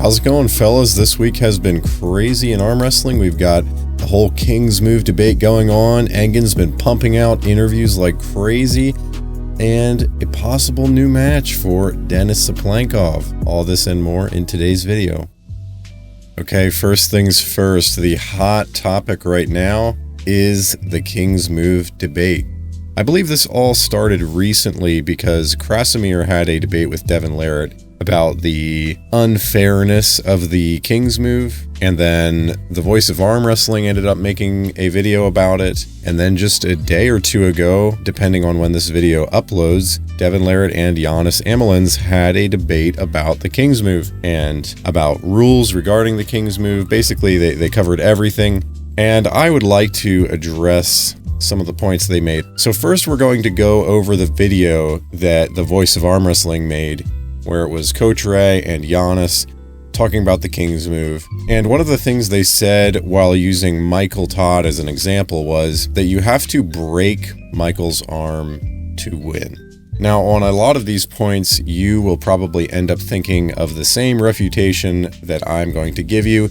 How's it going, fellas? This week has been crazy in arm wrestling. We've got the whole KINGSMOVE debate going on. Engen's been pumping out interviews like crazy, and a possible new match for Tsyplenkov. All this and more in today's video. Okay, first things first, the hot topic right now is the KINGSMOVE debate. I believe this all started recently because Krasimir had a debate with Devon about the unfairness of the KINGSMOVE, and then the Voice of Arm Wrestling ended up making a video about it, and then just a day or two ago, depending on when this video uploads, Devon and Giannis Amelins had a debate about the KINGSMOVE and about rules regarding the KINGSMOVE. Basically, they covered everything, and I would like to address some of the points they made. So first, we're going to go over the video that the Voice of Arm Wrestling made, where it was Coach Ray and Giannis talking about the KINGSMOVE. And one of the things they said while using Michael Todd as an example was that you have to break Michael's arm to win. Now, on a lot of these points, you will probably end up thinking of the same refutation that I'm going to give you,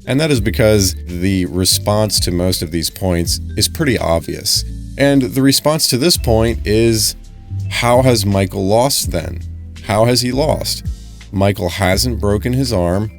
and that is because the response to most of these points is pretty obvious. And the response to this point is, how has Michael lost then? How has he lost? Michael hasn't broken his arm,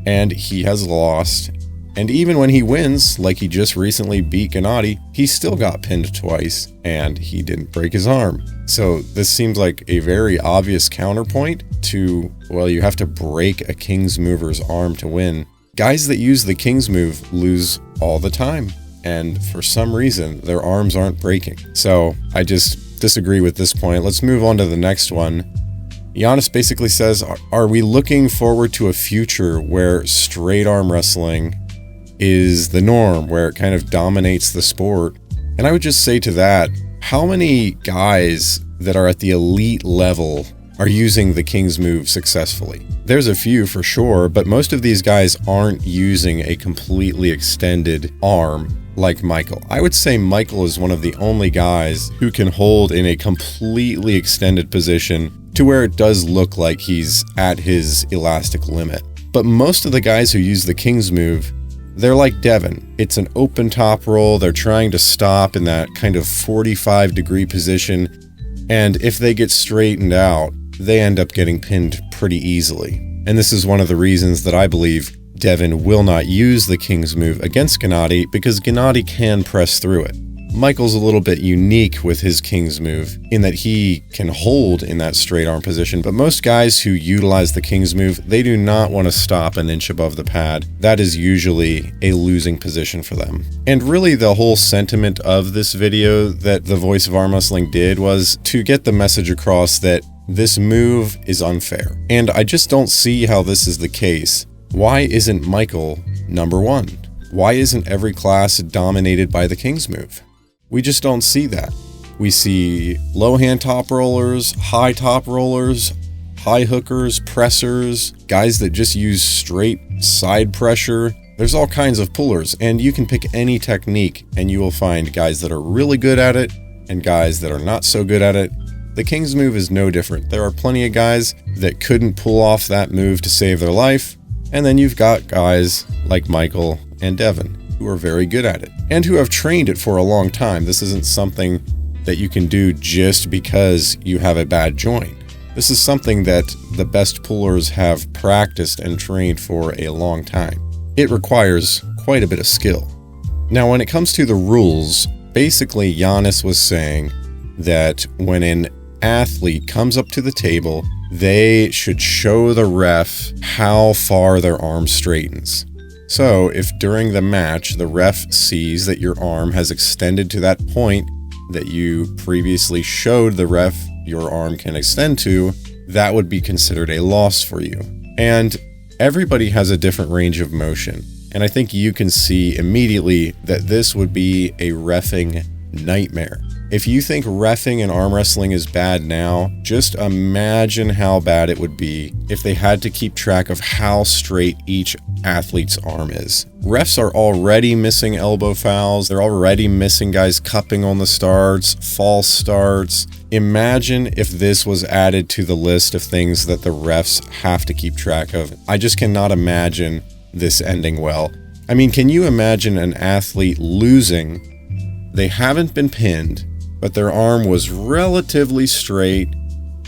and he has lost. And even when he wins, like he just recently beat Gennady, he still got pinned twice, and he didn't break his arm. So this seems like a very obvious counterpoint to, well, you have to break a KINGSMOVer's arm to win. Guys that use the KINGSMOVE lose all the time, and for some reason, their arms aren't breaking. So I just disagree with this point. Let's move on to the next one. Giannis basically says, are we looking forward to a future where straight arm wrestling is the norm, where it kind of dominates the sport? And I would just say to that, how many guys that are at the elite level are using the KINGSMOVE successfully? There's a few for sure, but most of these guys aren't using a completely extended arm like Michael. I would say Michael is one of the only guys who can hold in a completely extended position to where it does look like he's at his elastic limit. But most of the guys who use the KINGSMOVE, they're like Devon. It's an open top roll. They're trying to stop in that kind of 45-degree position. And if they get straightened out, they end up getting pinned pretty easily. And this is one of the reasons that I believe Devon will not use the KINGSMOVE against Gennady, because Gennady can press through it. Michael's a little bit unique with his KINGSMOVE in that he can hold in that straight arm position, but most guys who utilize the KINGSMOVE, they do not want to stop an inch above the pad. That is usually a losing position for them. And really the whole sentiment of this video that the Voice of Arm Wrestling did was to get the message across that this move is unfair. And I just don't see how this is the case. Why isn't Michael number one? Why isn't every class dominated by the KINGSMOVE? We just don't see that. We see low hand top rollers, high top rollers, high hookers, pressers, guys that just use straight side pressure. There's all kinds of pullers, and you can pick any technique and you will find guys that are really good at it and guys that are not so good at it. The KINGSMOVE is no different. There are plenty of guys that couldn't pull off that move to save their life, and then you've got guys like Michael and Devon who are very good at it and who have trained it for a long time. This isn't something that you can do just because you have a bad joint. This is something that the best pullers have practiced and trained for a long time. It requires quite a bit of skill. Now, when it comes to the rules, basically Giannis was saying that when an athlete comes up to the table, they should show the ref how far their arm straightens. So if during the match the ref sees that your arm has extended to that point that you previously showed the ref your arm can extend to, that would be considered a loss for you. And everybody has a different range of motion. And I think you can see immediately that this would be a reffing nightmare. If you think reffing in arm wrestling is bad now, just imagine how bad it would be if they had to keep track of how straight each athlete's arm is. Refs are already missing elbow fouls. They're already missing guys cupping on the starts, false starts. Imagine if this was added to the list of things that the refs have to keep track of. I just cannot imagine this ending well. I mean, can you imagine an athlete losing? They haven't been pinned, but their arm was relatively straight,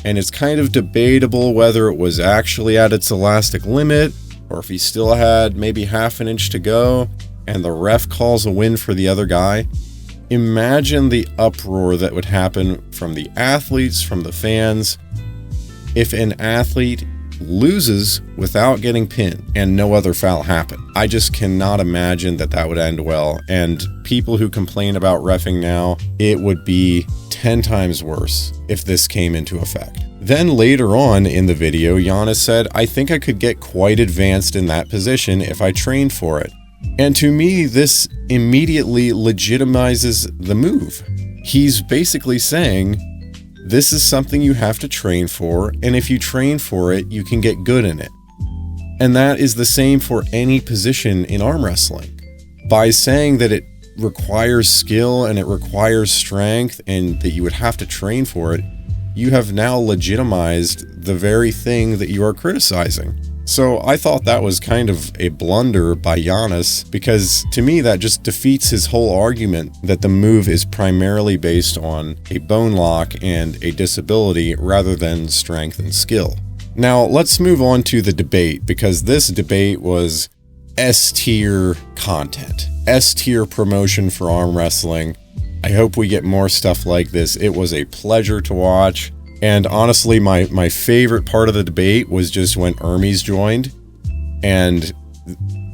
and it's kind of debatable whether it was actually at its elastic limit or if he still had maybe half an inch to go, and the ref calls a win for the other guy. Imagine the uproar that would happen from the athletes, from the fans, if an athlete loses without getting pinned and no other foul happened. I just cannot imagine that that would end well. And people who complain about reffing now, it would be 10 times worse if this came into effect. Then later on in the video, Giannis said, "I think I could get quite advanced in that position if I trained for it." And to me, this immediately legitimizes the move. He's basically saying, this is something you have to train for, and if you train for it, you can get good in it. And that is the same for any position in arm wrestling. By saying that it requires skill and it requires strength and that you would have to train for it, you have now legitimized the very thing that you are criticizing. So I thought that was kind of a blunder by Giannis, because to me that just defeats his whole argument that the move is primarily based on a bone lock and a disability rather than strength and skill. Now let's move on to the debate, because this debate was S-tier content, S-tier promotion for arm wrestling. I hope we get more stuff like this. It was a pleasure to watch. And honestly, my favorite part of the debate was just when Hermes joined, and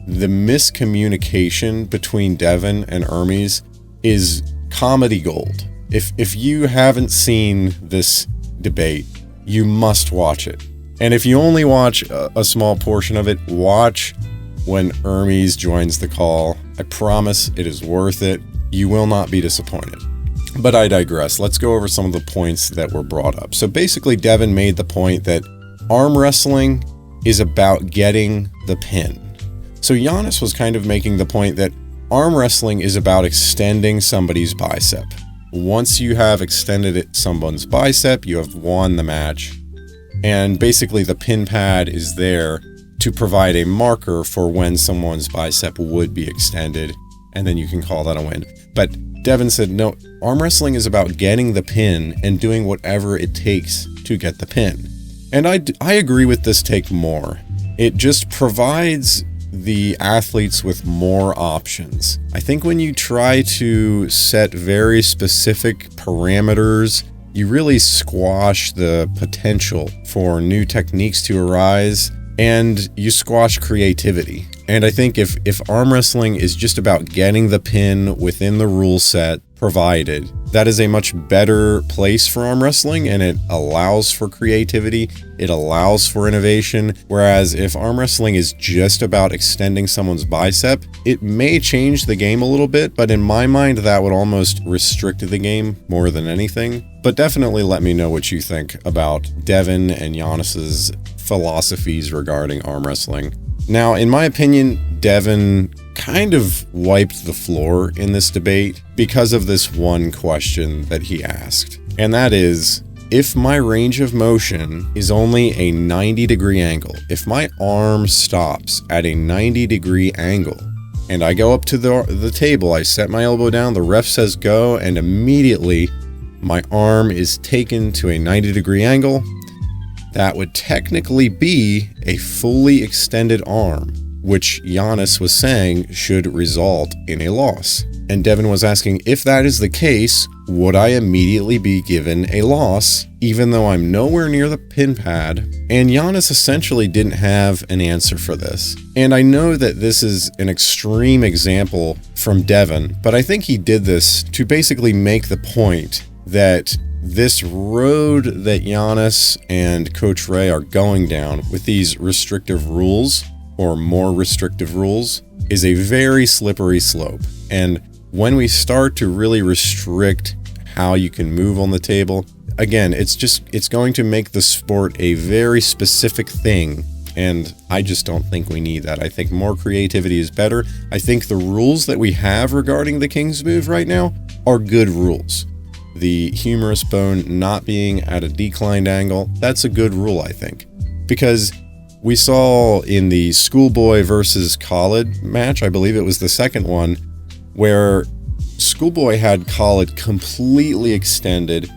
the miscommunication between Devon and Hermes is comedy gold. If you haven't seen this debate, you must watch it. And if you only watch a small portion of it, watch when Hermes joins the call. I promise it is worth it. You will not be disappointed. But I digress. Let's go over some of the points that were brought up. So basically, Devon made the point that arm wrestling is about getting the pin. So Giannis was kind of making the point that arm wrestling is about extending somebody's bicep. Once you have extended someone's bicep, you have won the match. And basically, the pin pad is there to provide a marker for when someone's bicep would be extended, and then you can call that a win. But Devon said, no, arm wrestling is about getting the pin and doing whatever it takes to get the pin. And I agree with this take more. It just provides the athletes with more options. I think when you try to set very specific parameters, you really squash the potential for new techniques to arise, and you squash creativity. And I think if arm wrestling is just about getting the pin within the rule set provided, that is a much better place for arm wrestling, and it allows for creativity, it allows for innovation. Whereas if arm wrestling is just about extending someone's bicep, it may change the game a little bit, but in my mind that would almost restrict the game more than anything. But definitely let me know what you think about Devon and Giannis's philosophies regarding arm wrestling. Now, in my opinion, Devon kind of wiped the floor in this debate because of this one question that he asked. And that is, if my range of motion is only a 90-degree angle, if my arm stops at a 90-degree angle, and I go up to the table, I set my elbow down, the ref says go, and immediately my arm is taken to a 90-degree angle, that would technically be a fully extended arm, which Giannis was saying should result in a loss. And Devon was asking, if that is the case, would I immediately be given a loss, even though I'm nowhere near the pin pad? And Giannis essentially didn't have an answer for this. And I know that this is an extreme example from Devon, but I think he did this to basically make the point that this road that Giannis and Coach Ray are going down with these restrictive rules, or more restrictive rules, is a very slippery slope. And when we start to really restrict how you can move on the table. Again, it's going to make the sport a very specific thing, and I just don't think we need that. I think more creativity is better. I think the rules that we have regarding the King's Move right now are good rules. The humerus bone not being at a declined angle, that's a good rule, I think. Because we saw in the schoolboy versus Khalid match, I believe it was the second one, where schoolboy had Khalid completely extended,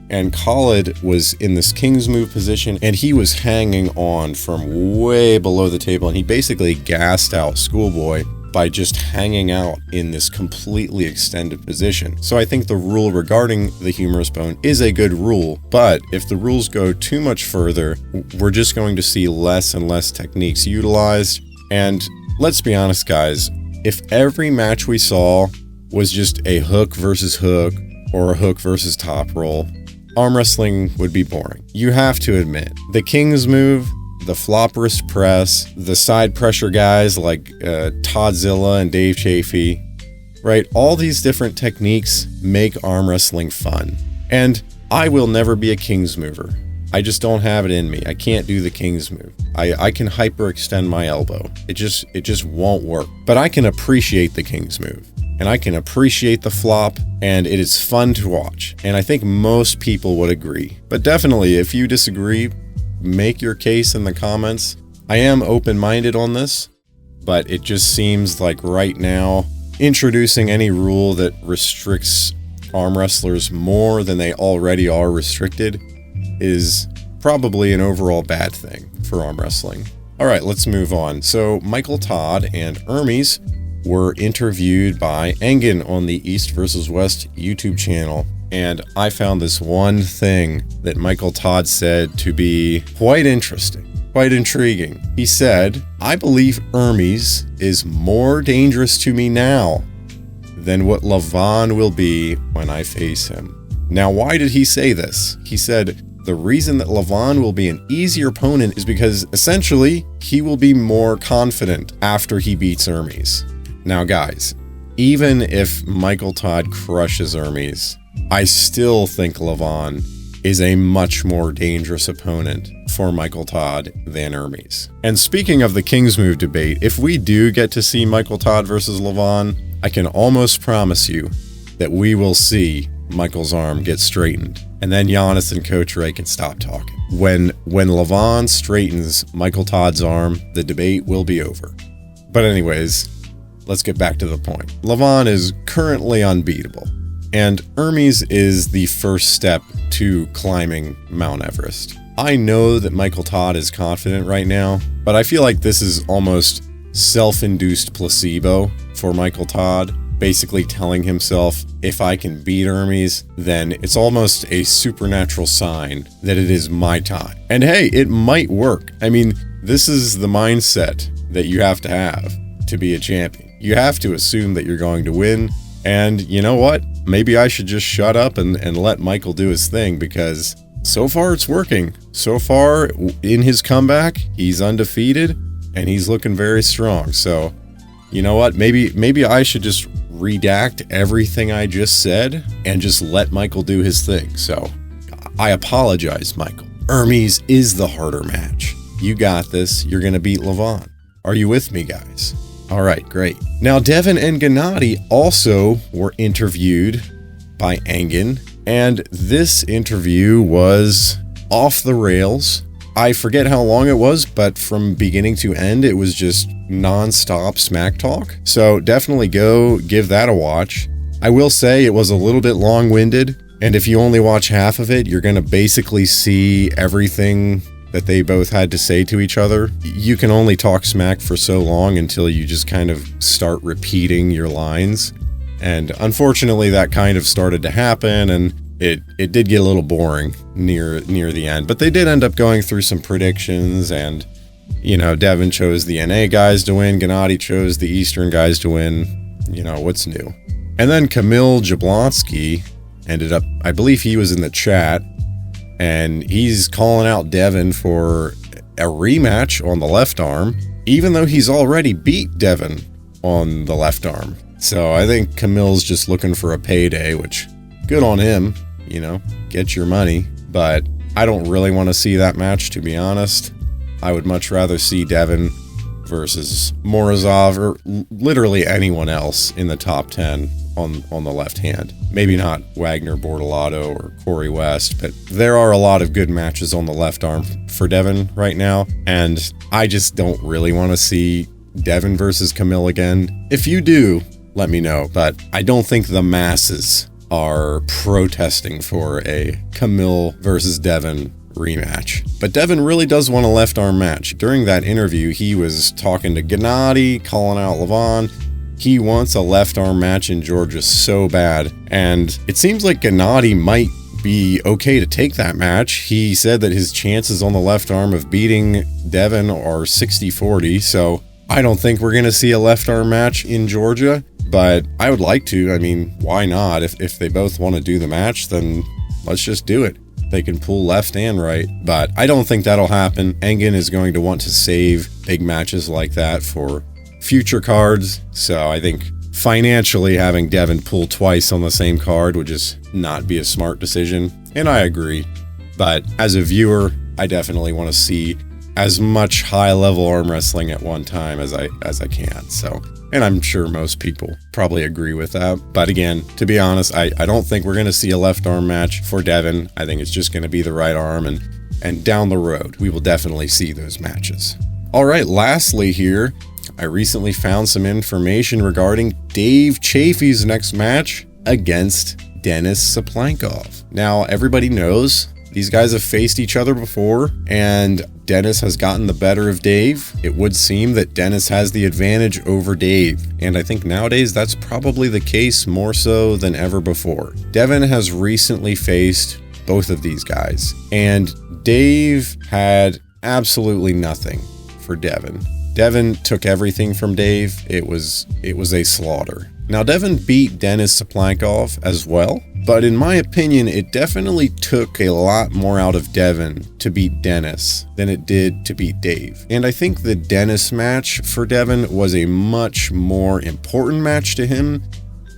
and Khalid was in this King's Move position, and he was hanging on from way below the table, and he basically gassed out schoolboy by just hanging out in this completely extended position. So I think the rule regarding the humerus bone is a good rule, but if the rules go too much further, we're just going to see less and less techniques utilized. And let's be honest, guys, if every match we saw was just a hook versus hook or a hook versus top roll, arm wrestling would be boring. You have to admit, the King's Move, the flop wrist press, the side pressure guys like Toddzilla and Dave Chaffee, right? All these different techniques make arm wrestling fun. And I will never be a King's Mover. I just don't have it in me. I can't do the King's Move. I can hyperextend my elbow. It just won't work. But I can appreciate the King's Move. And I can appreciate the flop, and it is fun to watch. And I think most people would agree. But definitely, if you disagree, make your case in the comments. I am open-minded on this, but it just seems like right now, introducing any rule that restricts arm wrestlers more than they already are restricted is probably an overall bad thing for arm wrestling. All right, let's move on. So Michael Todd and Hermes were interviewed by Engen on the East vs. West YouTube channel. And I found this one thing that Michael Todd said to be quite interesting, quite intriguing. He said, "I believe Hermes is more dangerous to me now than what Levan will be when I face him." Now, why did he say this? He said, the reason that Levan will be an easier opponent is because essentially he will be more confident after he beats Hermes. Now, guys, even if Michael Todd crushes Hermes, I still think Levan is a much more dangerous opponent for Michael Todd than Hermes. And speaking of the King's Move debate, if we do get to see Michael Todd versus Levan, I can almost promise you that we will see Michael's arm get straightened. And then Giannis and Coach Ray can stop talking. When Levan straightens Michael Todd's arm, the debate will be over. But anyways, let's get back to the point. Levan is currently unbeatable, and Hermes is the first step to climbing Mount Everest. I know that Michael Todd is confident right now, but I feel like this is almost self-induced placebo for Michael Todd, basically telling himself, if I can beat Hermes, then it's almost a supernatural sign that it is my time. And hey, it might work. I mean, this is the mindset that you have to be a champion. You have to assume that you're going to win. And you know what? Maybe I should just shut up and let Michael do his thing, because so far it's working. So far in his comeback, he's undefeated and he's looking very strong. So, you know what? Maybe I should just redact everything I just said and just let Michael do his thing. So I apologize, Michael. Hermes is the harder match. You got this. You're going to beat Levan. Are you with me, guys? All right, great. Now, Devon and Gennady also were interviewed by Engen, and this interview was off the rails. I forget how long it was, but from beginning to end, it was just non-stop smack talk. So definitely go give that a watch. I will say it was a little bit long-winded, and if you only watch half of it, you're going to basically see everything that they both had to say to each other. You can only talk smack for so long until you just kind of start repeating your lines. And unfortunately, that kind of started to happen, and it did get a little boring near the end. But they did end up going through some predictions, and, you know, Devon chose the NA guys to win, Gennady chose the Eastern guys to win. You know, what's new? And then Kamil Jablonski ended up, I believe he was in the chat, and he's calling out Devon for a rematch on the left arm, even though he's already beat Devon on the left arm. So I think Camille's just looking for a payday, which good on him, get your money. But I don't really want to see that match, to be honest. I would much rather see Devon versus Morozov or literally anyone else in the top 10 on the left hand. Maybe not Wagner Bortolato or Corey West, but there are a lot of good matches on the left arm for Devon right now, and I just don't really want to see Devon versus Camille again. If you do, let me know, but I don't think the masses are protesting for a Camille versus Devon rematch. But Devon really does want a left arm match. During that interview, he was talking to Gennady, calling out Levan. He wants a left arm match in Georgia so bad, and it seems like Gennady might be okay to take that match. He said that his chances on the left arm of beating Devon are 60-40, so I don't think we're going to see a left arm match in Georgia, but I would like to. I mean, why not? If they both want to do the match, then let's just do it. They can pull left and right, but I don't think that'll happen. Engen is going to want to save big matches like that for future cards, so I think financially having Devon pull twice on the same card would just not be a smart decision, and I agree. But as a viewer, I definitely want to see as much high-level arm wrestling at one time as I can. So, and I'm sure most people probably agree with that. But again, to be honest, I don't think we're going to see a left arm match for Devon. I think it's just going to be the right arm, and down the road, we will definitely see those matches. All right, lastly here, I recently found some information regarding Dave Chaffee's next match against Denis Tsyplenkov. Now, everybody knows these guys have faced each other before, and Denis has gotten the better of Dave. It would seem that Denis has the advantage over Dave, and I think nowadays that's probably the case more so than ever before. Devon has recently faced both of these guys, and Dave had absolutely nothing for Devon. Devon took everything from Dave. It was a slaughter. Now, Devon beat Denis Tsyplenkov as well, but in my opinion, it definitely took a lot more out of Devon to beat Denis than it did to beat Dave. And I think the Denis match for Devon was a much more important match to him.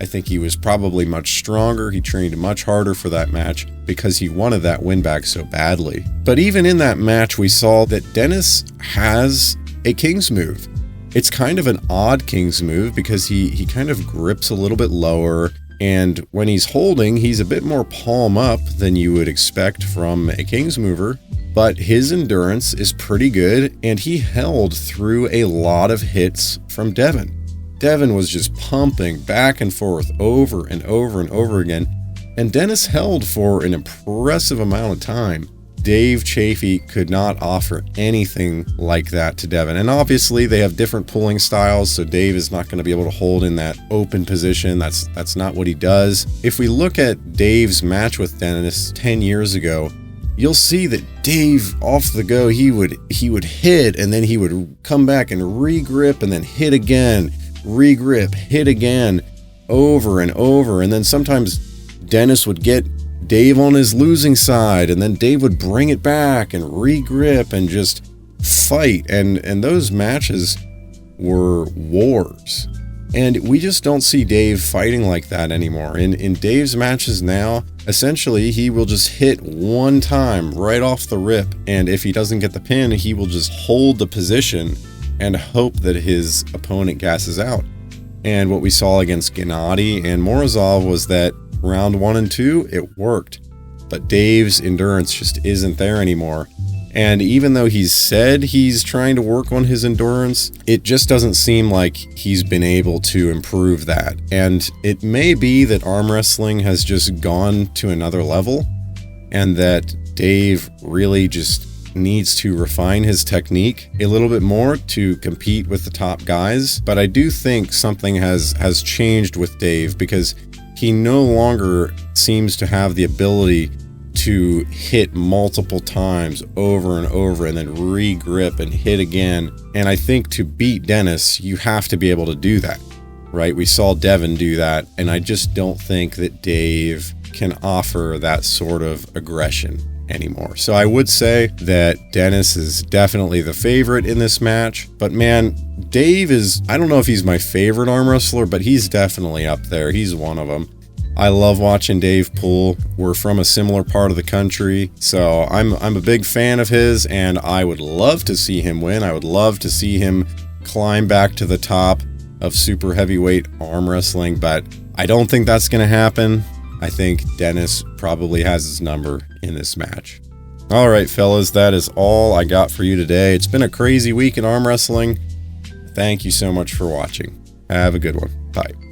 I think he was probably much stronger. He trained much harder for that match because he wanted that win back so badly. But even in that match, we saw that Denis has a King's move. It's kind of an odd King's move because he kind of grips a little bit lower, and when he's holding, he's a bit more palm up than you would expect from a King's mover, but his endurance is pretty good, and he held through a lot of hits from Devon. Devon was just pumping back and forth over and over and over again, and Denis held for an impressive amount of time. Dave Chaffee could not offer anything like that to Devon. And obviously they have different pulling styles, so Dave is not going to be able to hold in that open position. That's not what he does. If we look at Dave's match with Denis 10 years ago, you'll see that Dave off the go, he would hit, and then he would come back and regrip and then hit again, regrip, hit again, over and over. And then sometimes Denis would get Dave on his losing side, and then Dave would bring it back and regrip and just fight, and those matches were wars, and we just don't see Dave fighting like that anymore. In Dave's matches now, essentially he will just hit one time right off the rip, and if he doesn't get the pin, he will just hold the position and hope that his opponent gasses out. And what we saw against Gennady and Morozov was that round 1 and 2, it worked, but Dave's endurance just isn't there anymore. And even though he's said he's trying to work on his endurance, it just doesn't seem like he's been able to improve that. And it may be that arm wrestling has just gone to another level, and that Dave really just needs to refine his technique a little bit more to compete with the top guys. But I do think something has changed with Dave, because he no longer seems to have the ability to hit multiple times over and over and then re-grip and hit again. And I think to beat Denis, you have to be able to do that, right? We saw Devon do that, and I just don't think that Dave can offer that sort of aggression anymore. So I would say that Denis is definitely the favorite in this match, but man, Dave is, I don't know if he's my favorite arm wrestler, but he's definitely up there. He's one of them. I love watching Dave pull. We're from a similar part of the country, so I'm a big fan of his, and I would love to see him win. I would love to see him climb back to the top of super heavyweight arm wrestling, but I don't think that's going to happen. I think Dennis probably has his number in this match. All right, fellas, that is all I got for you today. It's been a crazy week in arm wrestling. Thank you so much for watching. Have a good one. Bye.